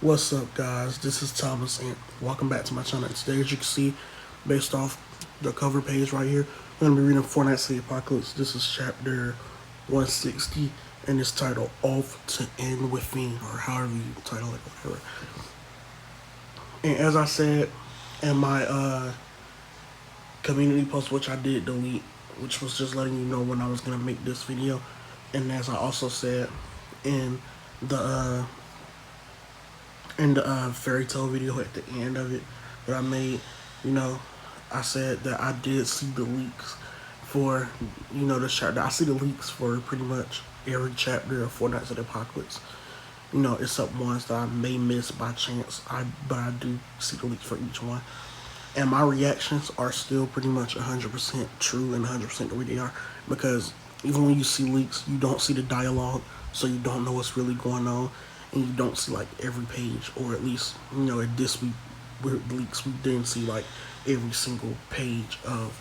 What's up, guys? This is Thomas, and welcome back to my channel. Today, as you can see, based off the cover page right here, I'm going to be reading Fortnite City Apocalypse. This is chapter 160, and it's titled Off to End with Fiend, or however you title it, whatever. And as I said in my community post, which I did delete, which was just letting you know when I was going to make this video, and as I also said in the fairy tale video at the end of it that I made, you know, I said that I did see the leaks for, this chapter. I see the leaks for pretty much every chapter of Fortnite City Apocalypse. Except ones that I may miss by chance. But I do see the leaks for each one. And my reactions are still pretty much 100% true and 100% the way they are. Because even when you see leaks, you don't see the dialogue, so you don't know what's really going on. And you don't see like every page, or at least, at this week with leaks, we didn't see like every single page of,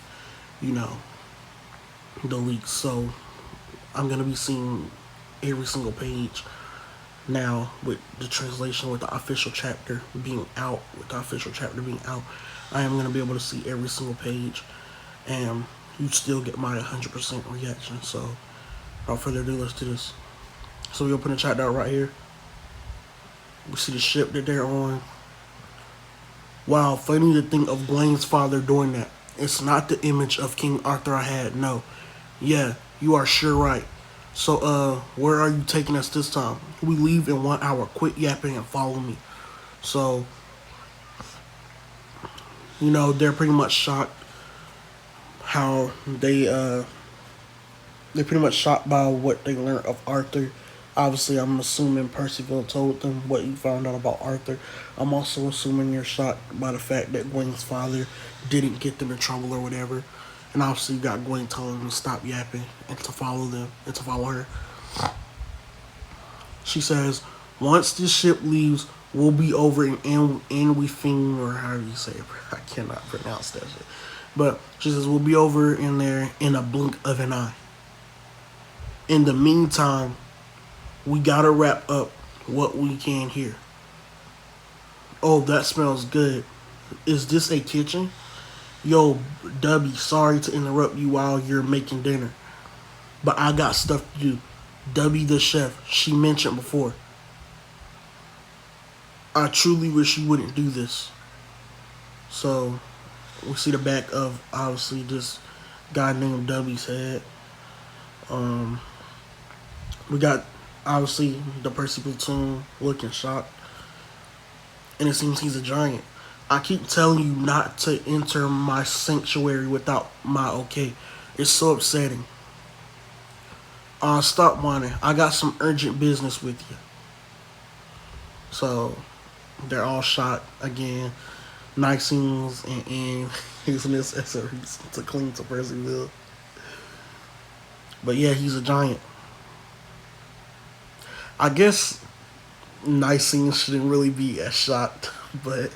the leaks. So I'm going to be seeing every single page now with the translation, with the official chapter being out. I am going to be able to see every single page, and you still get my 100% reaction. So without further ado, let's do this. So we open the chapter out right here. We see the ship that they're on. Wow, funny to think of Blaine's father doing that. It's not the image of King Arthur I had, no. Yeah, you are sure right. So, where are you taking us this time? We leave in 1 hour. Quit yapping and follow me. So, they're pretty much shocked how they're pretty much shocked by what they learned of Arthur. Obviously, I'm assuming Percival told them what you found out about Arthur. I'm also assuming you're shocked by the fact that Gwen's father didn't get them in trouble or whatever. And obviously, you got Gwen telling them to stop yapping and to follow them and to follow her. She says, once this ship leaves, we'll be over in we fiend, or however you say it. I cannot pronounce that shit. But she says, we'll be over in there in a blink of an eye. In the meantime, we gotta wrap up what we can here. Oh, that smells good. Is this a kitchen? Yo, Dubby, sorry to interrupt you while you're making dinner, but I got stuff to do. Dubby the chef, she mentioned before. I truly wish you wouldn't do this. So, we see the back of, obviously, this guy named Dubby's head. We got, obviously, the Percy platoon looking shocked. And it seems he's a giant. I keep telling you not to enter my sanctuary without my okay. It's so upsetting. Stop whining. I got some urgent business with you. So, they're all shot again. Nicings and using this as a reason to cling to Percyville. But yeah, he's a giant. I guess Nicing shouldn't really be as shocked, but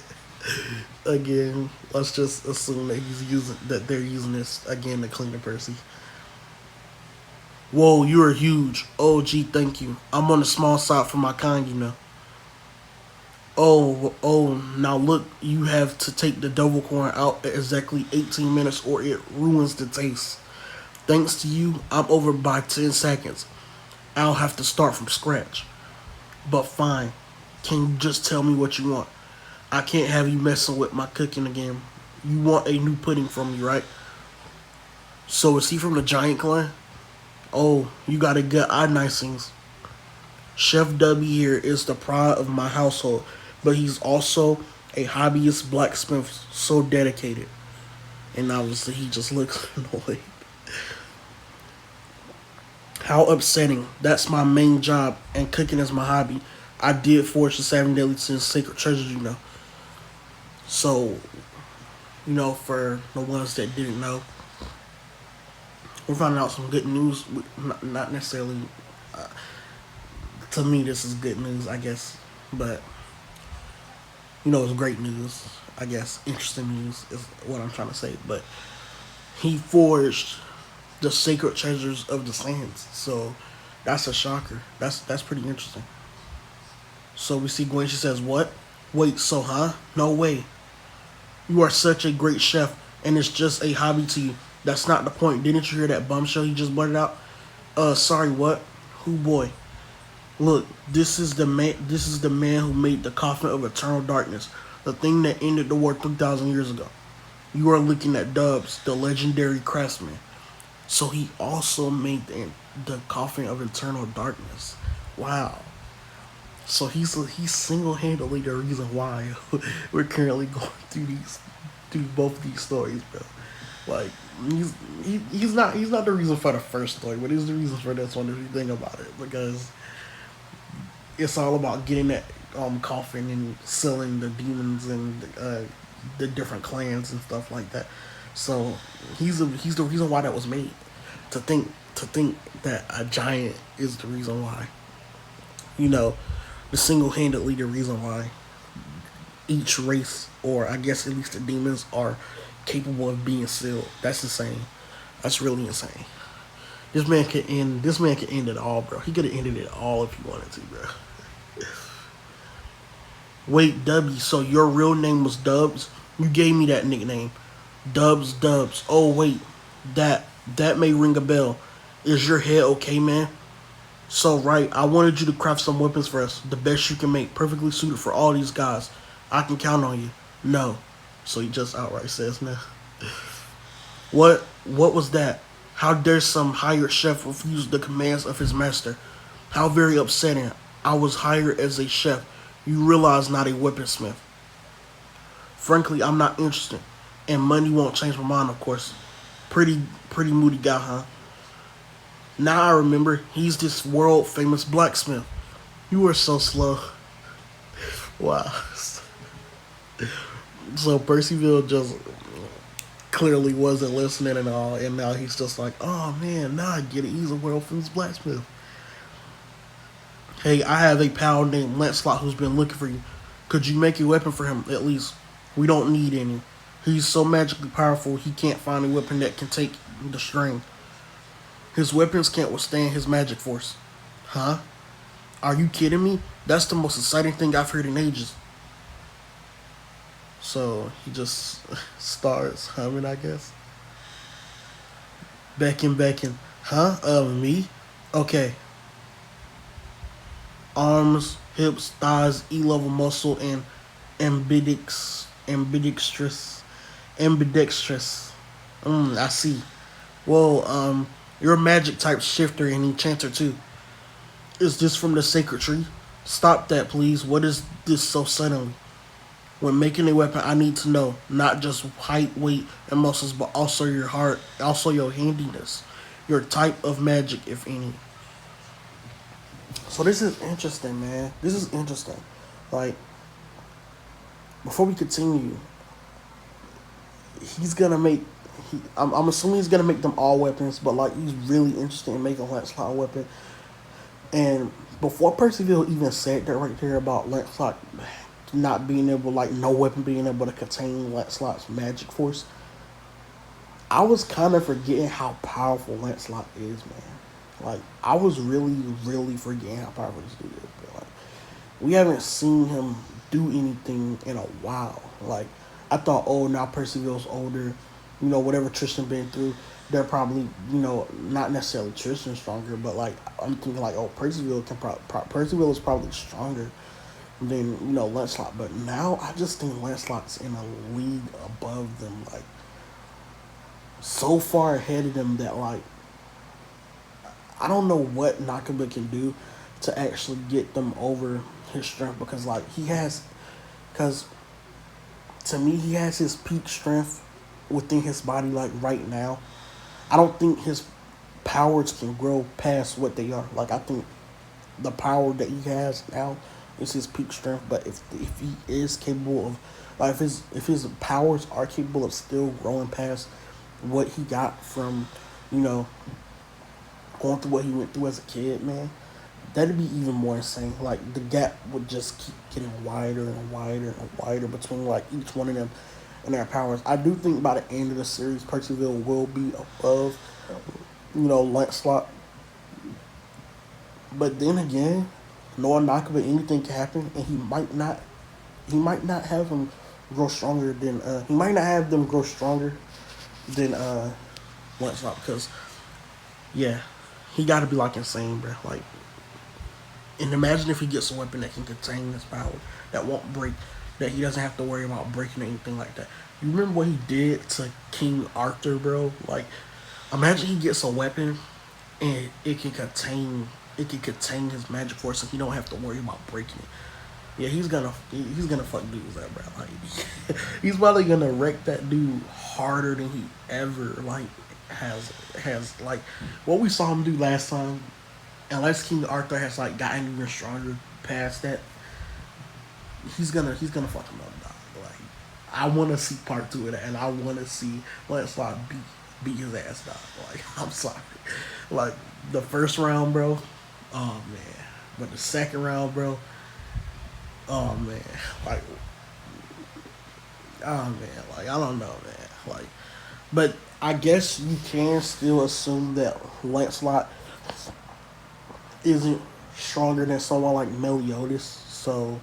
again, let's just assume that they're using this again to clean to Percy. Whoa, you are huge. Oh, gee, thank you. I'm on the small side for my kind, Oh, now look, you have to take the devil corn out at exactly 18 minutes or it ruins the taste. Thanks to you, I'm over by 10 seconds. I'll have to start from scratch. But fine, can you just tell me what you want? I can't have you messing with my cooking again. You want a new pudding from me, right? So is he from the Giant Clan? Oh, you got a good eye, Nicings. Chef W here is the pride of my household, but he's also a hobbyist blacksmith, so dedicated. And obviously he just looks annoyed. How upsetting. That's my main job, and cooking is my hobby. I did forge the 7 deadly sins sacred treasures, So, for the ones that didn't know, we're finding out some good news. Not necessarily, to me, this is good news, I guess. But, it's great news, I guess. Interesting news is what I'm trying to say. But he forged the sacred treasures of the sands. So that's a shocker. That's pretty interesting. So we see Gwen. She says, "What? Wait, so huh? No way. You are such a great chef, and it's just a hobby to you. That's not the point. Didn't you hear that bombshell he just blurted out? Sorry, what? Who boy? Look, this is the man. This is the man who made the coffin of eternal darkness, the thing that ended the war 3,000 years ago. You are looking at Dubs, the legendary craftsman. So he also made the coffin of eternal darkness. Wow. So he's single handedly the reason why we're currently going through both these stories, bro. Like he's not the reason for the first story, but he's the reason for this one if you think about it, because it's all about getting that coffin and selling the demons and the different clans and stuff like that. So he's the reason why that was made. To think that a giant is the reason why. You know, the single handedly the reason why each race, or I guess at least the demons, are capable of being sealed. That's insane. That's really insane. This man could end it all, bro. He could have ended it all if he wanted to, bro. Wait, W, so your real name was Dubs? You gave me that nickname. Dubs. Oh wait, that that may ring a bell. Is your head okay, man? So right, I wanted you to craft some weapons for us, the best you can make, perfectly suited for all these guys. I can count on you. No. So he just outright says no. What was that? How dare some hired chef refuse the commands of his master? How very upsetting. I was hired as a chef. You realize, not a weaponsmith. Frankly, I'm not interested. And money won't change my mind, of course. Pretty moody guy, huh? Now I remember, he's this world famous blacksmith. You were so slow. Wow. So Percyville just clearly wasn't listening at all, and now he's just like, oh man, now I get it. He's a world famous blacksmith. Hey, I have a pal named Lancelot who's been looking for you. Could you make a weapon for him, at least? We don't need any. He's so magically powerful, he can't find a weapon that can take the strain. His weapons can't withstand his magic force. Huh? Are you kidding me? That's the most exciting thing I've heard in ages. So he just starts humming, I guess. Beckin. Huh? Me? Okay. Arms, hips, thighs, E-level muscle, and ambidextrous. I see. Well, you're a magic type shifter and enchanter too. Is this from the sacred tree? Stop that, please. What is this so suddenly? When making a weapon, I need to know not just height, weight, and muscles, but also your heart, also your handiness, your type of magic, if any. So this is interesting, man. This is interesting. Like, before we continue, he's gonna make. I'm assuming he's gonna make them all weapons, but like he's really interested in making Lancelot a weapon. And before Percival even said that right there about Lancelot not being able, like no weapon being able to contain Lancelot's magic force, I was kind of forgetting how powerful Lancelot is, man. Like I was really forgetting how powerful this dude is. But, like we haven't seen him do anything in a while. Like I thought, oh, now Percival's older. You know, whatever Tristan been through, they're probably, not necessarily Tristan stronger, but like I'm thinking like, oh, Percival is probably stronger than Lancelot. But now I just think Lancelot's in a league above them, like so far ahead of them that like I don't know what Nakaba can do to actually get them over his strength, because like because to me he has his peak strength within his body like right now. I don't think his powers can grow past what they are. Like I think the power that he has now is his peak strength. But if he is capable of, like if his powers are capable of still growing past what he got from, you know, going through what he went through as a kid, man, that'd be even more insane. Like the gap would just keep getting wider and wider and wider between like each one of them and their powers. I do think by the end of the series, Percival will be above, Lancelot. But then again, Noah Nakaba, anything can happen, and he might not have him grow stronger than he might not have them grow stronger than Lancelot because yeah, he got to be like insane, bro. Like, and imagine if he gets a weapon that can contain his power, that won't break, that he doesn't have to worry about breaking or anything like that. You remember what he did to King Arthur, bro? Like, imagine he gets a weapon and it can contain his magic force, and he don't have to worry about breaking it. Yeah, he's gonna fuck dudes up, bro. Like, he's probably gonna wreck that dude harder than he ever like has like what we saw him do last time. Unless King Arthur has like gotten even stronger past that, he's gonna fuck him up, dog. Like, I want to see part two of that, and I want to see Lancelot beat his ass, dog. Like, I'm sorry, like the first round, bro. Oh man, but the second round, bro. Oh man, like, oh man, like I don't know, man. Like, but I guess you can still assume that Lancelot isn't stronger than someone like Meliodas. So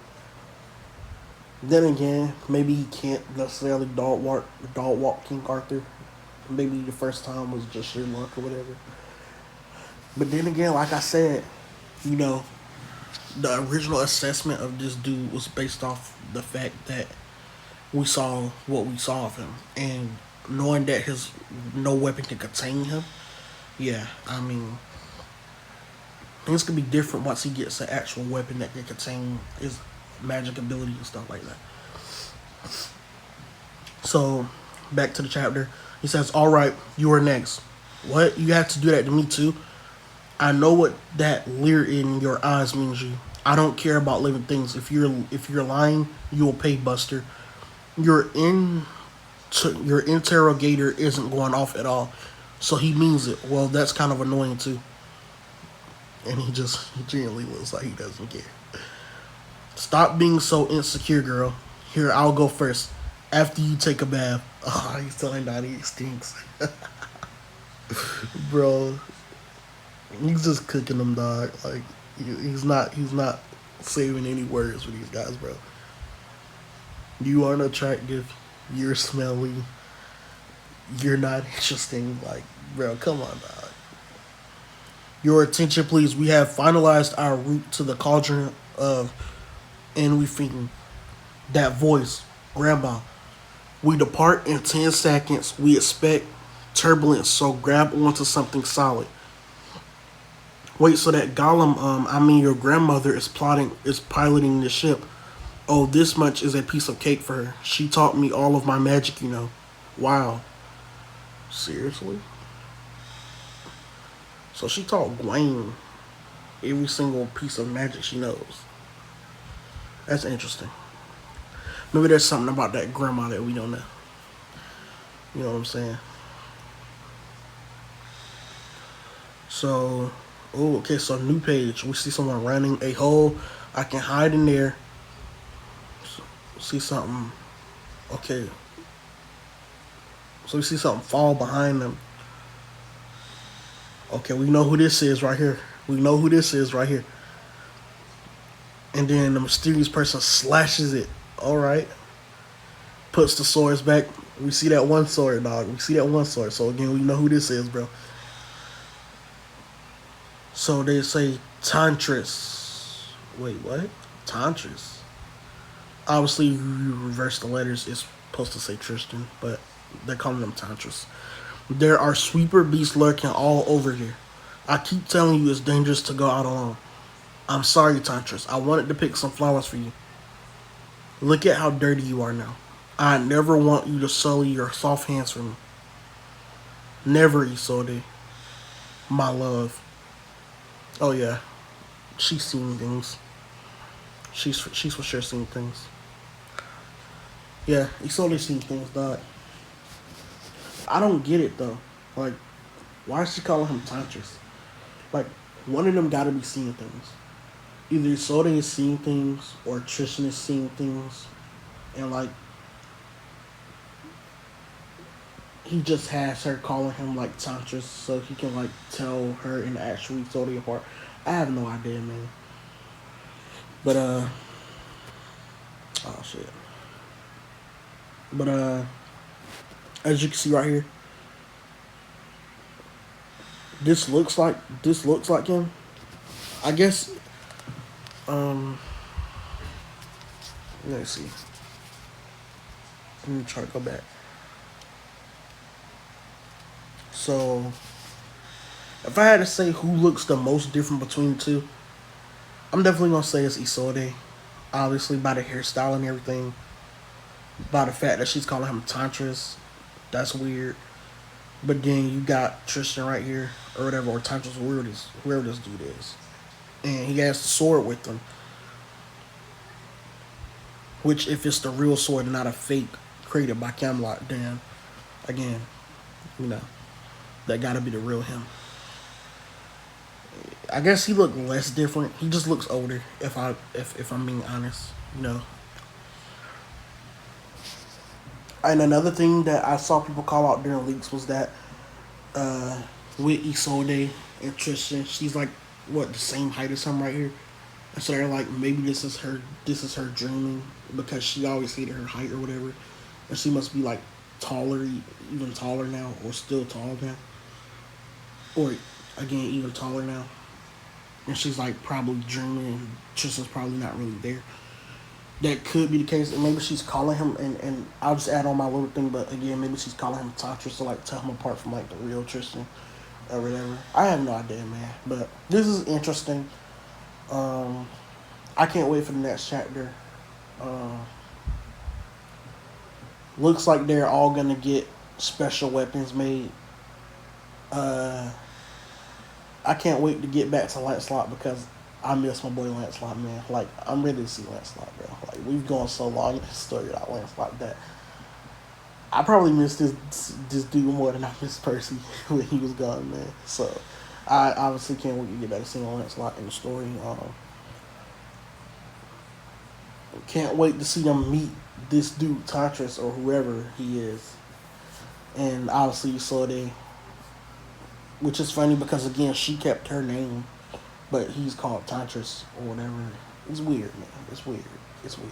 then again, maybe he can't necessarily dog walk King Arthur. Maybe the first time was just sheer luck or whatever. But then again, like I said, you know, the original assessment of this dude was based off the fact that we saw what we saw of him, and knowing that his no weapon can contain him. Yeah, I mean, things could be different once he gets an actual weapon that can contain his magic ability and stuff like that. So, back to the chapter. He says, "All right, you are next." What? You have to do that to me too? I know what that leer in your eyes means. You. I don't care about living things. If you're lying, you will pay, Buster. Your in your interrogator isn't going off at all, so he means it. Well, that's kind of annoying too. And he genuinely looks like he doesn't care. Stop being so insecure, girl. Here, I'll go first. After you take a bath. Oh, he's telling Donnie he stinks. Bro, he's just cooking them, dog. Like, he's not saving any words for these guys, bro. You aren't attractive. You're smelly. You're not interesting. Like, bro, come on, dog. Your attention, please. We have finalized our route to the cauldron of Enwifing. That voice, Grandma. We depart in 10 seconds. We expect turbulence, so grab onto something solid. Wait, so that Gollum, I mean your grandmother is piloting the ship. Oh, this much is a piece of cake for her. She taught me all of my magic, you know. Wow. Seriously? So she taught Gwen every single piece of magic she knows. That's interesting. Maybe there's something about that grandma that we don't know. You know what I'm saying? So, oh, okay, so new page. We see someone running a hole. I can hide in there. See something. Okay. So we see something fall behind them. Okay, we know who this is right here. We know who this is right here. And then the mysterious person slashes it. Alright. Puts the swords back. We see that one sword, dog. We see that one sword. So again, we know who this is, bro. So they say Tantris. Wait, what? Tantris. Obviously, you reverse the letters. It's supposed to say Tristian, but they're calling them Tantris. There are sweeper beasts lurking all over here. I keep telling you it's dangerous to go out alone. I'm sorry, Tantris. I wanted to pick some flowers for you. Look at how dirty you are now. I never want you to sully your soft hands for me. Never, Isolde. My love. Oh yeah, she's seen things. She's for sure seen things. Yeah, Isolde's seen things, dog. I don't get it though. Like, why is she calling him Tantris? Like, one of them gotta be seeing things. Either Isolde is seeing things or Tristian is seeing things, and like he just has her calling him like Tantris so he can like tell her and actually Isolde apart. I have no idea, man. But oh shit. But as you can see right here, this looks like him. I guess. Um, let's see. Let me try to go back. So, if I had to say who looks the most different between the two, I'm definitely gonna say it's Isolde. Obviously, by the hairstyle and everything, by the fact that she's calling him Tantras, that's weird. But then you got Tristian right here, or whatever, or Tantras, whoever this dude is, and he has the sword with him. Which, if it's the real sword and not a fake created by Camelot, then again, you know, that gotta be the real him. I guess he looked less different. He just looks older. If I'm being honest, you know. And another thing that I saw people call out during leaks was that uh, with Isolde and Tristan, she's like what the same height as him right here. And so they're like, maybe this is her dreaming because she always hated her height or whatever, and she must be like taller, even taller now, or still tall now, or again even taller now. And she's like probably dreaming, and Tristan's probably not really there. That could be the case, and maybe she's calling him, and I'll just add on my little thing, but again, maybe she's calling him Tantra to like tell him apart from like the real Tristan or whatever. I have no idea, man. But this is interesting. Um, I can't wait for the next chapter. Uh, looks like they're all gonna get special weapons made. Uh, I can't wait to get back to Lancelot because I miss my boy Lancelot, man. Like I'm ready to see Lancelot, bro. Like we've gone so long in this story without Lancelot that I probably missed this dude more than I missed Percy when he was gone, man. So I obviously can't wait to get back to seeing Lancelot in the story. Can't wait to see them meet this dude Tantras or whoever he is, and obviously you saw they, which is funny because again she kept her name, but he's called Tantras or whatever. It's weird, man. It's weird. It's weird.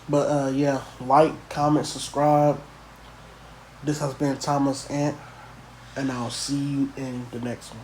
But yeah, like, comment, subscribe. This has been Thomas Ant, and I'll see you in the next one.